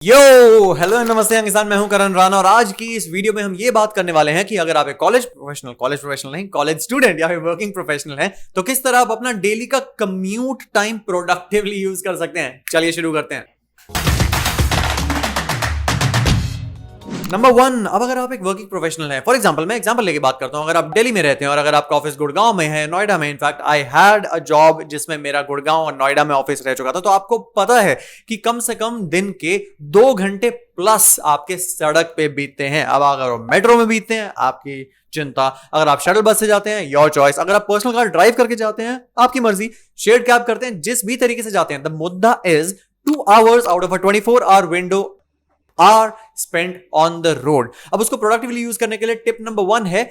यो hello नमस्ते किसान, मैं हूं करण राणा और आज की इस वीडियो में हम ये बात करने वाले हैं कि अगर आप एक कॉलेज प्रोफेशनल नहीं, कॉलेज स्टूडेंट या फिर वर्किंग प्रोफेशनल हैं तो किस तरह आप अपना डेली का कम्यूट टाइम प्रोडक्टिवली यूज कर सकते हैं। चलिए शुरू करते हैं। नंबर 1, अब अगर आप एक वर्किंग प्रोफेशनल हैं, फॉर एग्जांपल मैं एग्जांपल लेके बात करता हूं, अगर आप दिल्ली में रहते हैं और अगर आपका ऑफिस गुड़गांव में है, नोएडा में, in fact I had a job जिसमें मेरा गुड़गांव और नोएडा में ऑफिस रह चुका था, तो आपको पता है कि कम से कम दिन के 2 घंटे प्लस आपके सड़क पे बीतते हैं। अब अगर मेट्रो में बीतते हैं आपकी चिंता, अगर आप शटल बस से जाते हैं योर चॉइस, अगर आप पर्सनल कार ड्राइव करके जाते हैं आपकी मर्जी, शेयर्ड कैब करते हैं, जिस भी तरीके से जाते हैं, द मुद्दा is 2 hours out of a 24 hour window are spent on the road. अब उसको प्रोडक्टिवली यूज करने के लिए टिप नंबर 1 है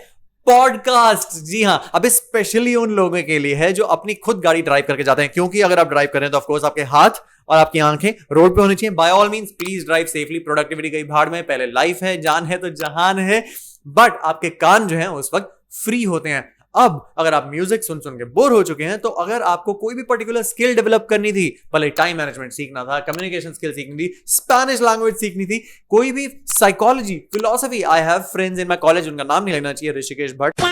पॉडकास्ट। जी हां, अब स्पेशली उन लोगों के लिए है जो अपनी खुद गाड़ी ड्राइव करके जाते हैं, क्योंकि अगर आप ड्राइव करें तो ऑफकोर्स आपके हाथ और आपकी आंखें रोड पे होनी चाहिए। By all means please drive safely. Productivity गई भाड़ में, पहले लाइफ है, जान है तो जहान है, बट आपके कान जो है उस वक्त फ्री होते हैं। अब अगर आप म्यूजिक सुन सुन के बोर हो चुके हैं, तो अगर आपको कोई भी पर्टिकुलर स्किल डेवलप करनी थी, भले टाइम मैनेजमेंट सीखना था, कम्युनिकेशन स्किल सीखनी थी, स्पेनिश लैंग्वेज सीखनी थी, कोई भी psychology, philosophy, I have friends in my college, उनका नाम नहीं लेना चाहिए, ऋषिकेश भट्ट,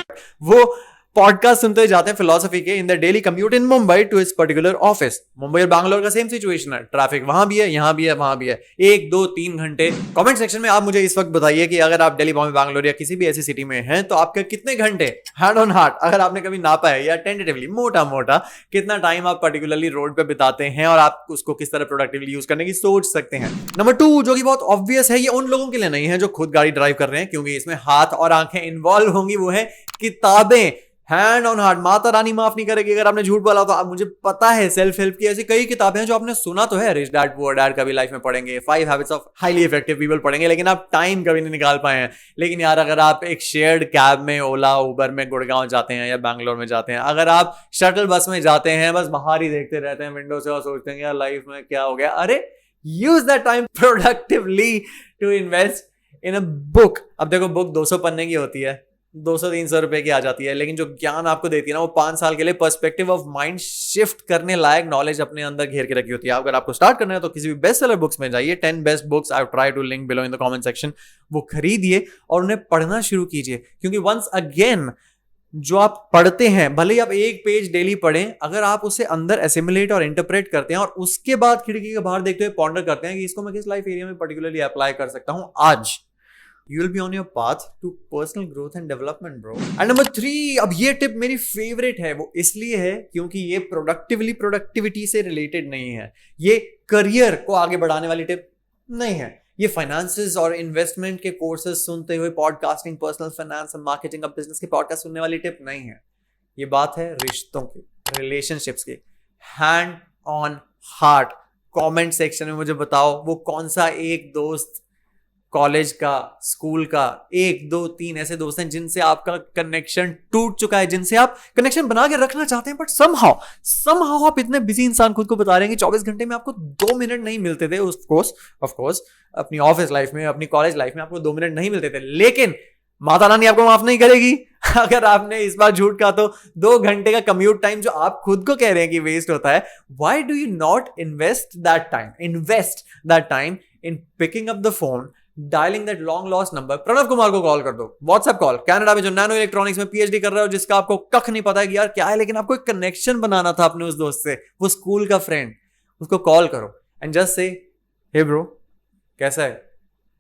वो पॉडकास्ट सुनते जाते हैं फिलोसफी के in the daily commute in Mumbai to this particular office. Mumbai और बैंगलोर का सेम सिचुएशन है, ट्रैफिक वहां भी है, यहां भी है, वहां भी है, 1 2 3 घंटे। कमेंट सेक्शन में आप मुझे इस वक्त बताइए कि अगर आप दिल्ली, बॉम्बे, बैंगलोर या किसी भी ऐसी सिटी में हैं तो आपके कितने घंटे, हैंड ऑन हार्ट, अगर आपने कभी नापा है या टेंटेटिवली मोटा मोटा कितना टाइम आप पर्टिकुलरली रोड पे बिताते हैं और आप उसको किस तरह प्रोडक्टिवली यूज करने की सोच सकते हैं। नंबर 2, जो कि बहुत ऑब्वियस है, ये उन लोगों के लिए नहीं है जो खुद गाड़ी ड्राइव कर रहे हैं, क्योंकि इसमें हाथ और आंखें इन्वॉल्व होंगी, वो है किताबें। Hand on heart, Mata Rani माफ नहीं करेगी अगर आपने झूठ बोला तो। आप, मुझे पता है, सेल्फ हेल्प की ऐसी कई किताबें हैं जो आपने सुना तो है, रिच डैड पुअर डैड कभी लाइफ में पढ़ेंगे, 5 habits of highly effective people पढ़ेंगे, लेकिन आप टाइम कभी नहीं निकाल पाए हैं। लेकिन यार, अगर आप एक शेयर्ड कैब में, ओला उबर में गुड़गांव जाते हैं या बैंगलोर में जाते हैं, अगर आप शटल बस में जाते हैं, बस बाहर ही देखते रहते हैं विंडो से और सोचते हैं यार लाइफ में क्या हो गया, अरे use that time productively to invest in a book. अब देखो, बुक 200 पन्ने की होती है, 200-300 रुपए की आ जाती है, लेकिन जो ज्ञान आपको देती है ना, वो 5 साल के लिए पर्सपेक्टिव ऑफ माइंड शिफ्ट करने लायक नॉलेज अपने अंदर घेर के रखी होती है। अगर आपको स्टार्ट करना है तो किसी भी बेस्ट सेलर बुक्स में जाइए, 10 best books I try to link below in the comment section, वो खरीदिए और उन्हें पढ़ना शुरू कीजिए। क्योंकि वंस अगेन जो आप पढ़ते हैं, भले ही आप 1 पेज डेली पढ़ें, अगर आप उसे अंदर एसिमुलेट और इंटरप्रेट करते हैं और उसके बाद खिड़की के बाहर देखते हुए पॉन्डर करते हैं कि इसको मैं किस लाइफ एरिया में पर्टिकुलरली अप्लाई कर सकता हूं आज, you will be on your path to personal growth and development, bro. And number 3, अब ये टिप मेरी फेवरेट है, वो इसलिए है क्योंकि ये प्रोडक्टिविटी से रिलेटेड नहीं है, ये करियर को आगे बढ़ाने वाली टिप नहीं है, ये फाइनेंसेस और इन्वेस्टमेंट के कोर्सेज सुनते हुए, पॉडकास्टिंग, पर्सनल फाइनेंस और मार्केटिंग ऑफ बिजनेस के पॉडकास्ट सुनने वाली टिप नहीं है। ये बात है रिश्तों की, रिलेशनशिप्स की। Hand on heart, comment section में मुझे बताओ वो कौन सा एक दोस्त, कॉलेज का, स्कूल का, 1 2 3 ऐसे दोस्त हैं जिनसे आपका कनेक्शन टूट चुका है, जिनसे आप कनेक्शन बना के रखना चाहते हैं, बट समहाउ आप इतने बिजी इंसान खुद को बता रहे हैं कि 24 घंटे में आपको 2 मिनट नहीं मिलते थे। ऑफ कोर्स अपनी ऑफिस लाइफ में, अपनी कॉलेज लाइफ में आपको 2 मिनट नहीं मिलते थे, लेकिन माता रानी आपको माफ नहीं करेगी अगर आपने इस बार झूठ कहा तो 2 घंटे का कम्यूट टाइम जो आप खुद को कह रहे हैं कि वेस्ट होता है, why do you not invest that time in picking up the phone, dialing that long lost number. Pranav Kumar को कॉल कर दो, व्हाट्सएप कॉल, कनाडा में जो नैनो इलेक्ट्रॉनिक्स में पीएचडी कर रहे हो, जिसका आपको कख नहीं पता है कि यार क्या है, लेकिन आपको एक कनेक्शन बनाना था अपने उस दोस्त से, वो स्कूल का फ्रेंड, उसको कॉल करो and just say hey bro कैसा है,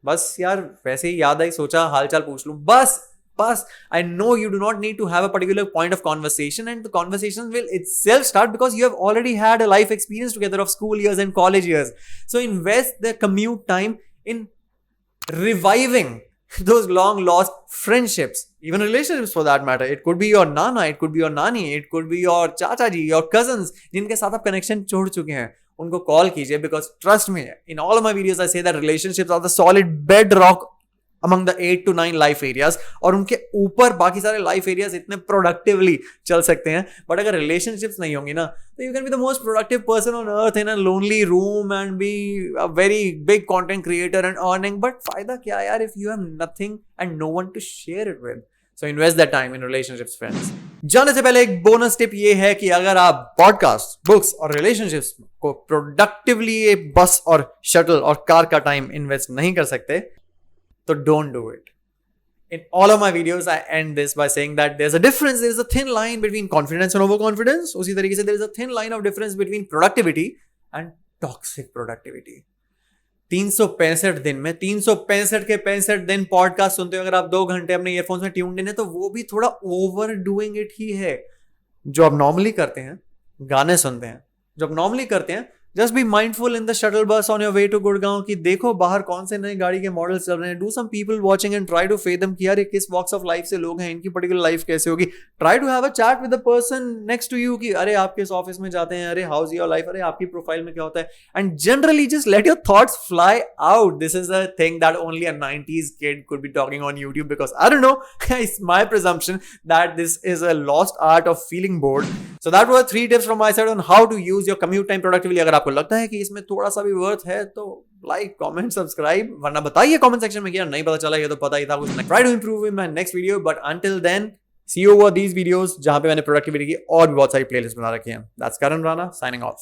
बस यार वैसे ही याद आई, सोचा हालचाल पूछ लूं, बस I know you do not need to have a particular point of conversation, and the conversation will itself start because you have already had a life experience together of school years and college years. So invest the commute time in reviving those long lost friendships, even relationships for that matter. It could be your nana, it could be your nani, it could be your chacha ji, your cousins जिनके साथ आप connection छोड़ चुके हैं, उनको call कीजिए। Because trust me, in all my videos I say that relationships are the solid bedrock among the 8 to 9 life areas, और उनके ऊपर बाकी सारे लाइफ एरियाज इतने प्रोडक्टिवली चल सकते हैं। बट अगर रिलेशनशिप्स नहीं होंगी ना, तो you can be the most productive person on earth in a lonely room and be a very big content creator and earning, but फायदा क्या यार if you have nothing and no one to share it with. So invest that time in relationships, friends. जाने से पहले एक bonus tip ये है कि अगर आप पॉडकास्ट, बुक्स और रिलेशनशिप्स को प्रोडक्टिवली बस और शटल और कार का टाइम इन्वेस्ट नहीं कर सकते तो don't do it. In all of my videos, I end this by saying that there's a thin line between confidence and overconfidence. उसी तरीके से there is a thin line of difference between productivity and toxic productivity. 365 दिन में 365 के 65 दिन podcast सुनते हो, अगर आप 2 घंटे अपने ईयरफोन्स में ट्यून्ड इन है तो वो भी थोड़ा ओवर डूइंग इट ही है. जो आप नॉर्मली करते हैं, गाने सुनते हैं, जो आप नॉर्मली करते हैं, just be mindful in the shuttle bus on your way to Gurgaon कि देखो बाहर कौन से नए गाड़ी के मॉडल्स चल रहे हैं. Do some people watching and try to faith them कि यार किस वॉक्स ऑफ लाइफ से लोग हैं, इनकी पर्टिकुलर लाइफ कैसे होगी. Try to have a chat with the person next to you कि अरे आप किस ऑफिस में जाते हैं, अरे हाउ इज योर लाइफ, अरे आपकी प्रोफाइल में क्या होता है. And generally just let your thoughts fly out. This is a thing that only a 90s kid could be talking on YouTube because I don't know, it's my presumption that this is a lost art of feeling bored. So that were 3 tips from my side on how to use your commute time productively. अगर आपको लगता है कि इसमें थोड़ा सा भी worth है तो लाइक, कमेंट, सब्सक्राइब, वरना बताइए कमेंट सेक्शन में कि यार नहीं पता चला, ये तो पता ही था कुछ. Try to improve in my next video, but until then see you over these videos जहां पे मैंने प्रोडक्टिविटी की और भी बहुत सारी प्लेलिस्ट बना रखी हैं. That's Karan Rana signing off.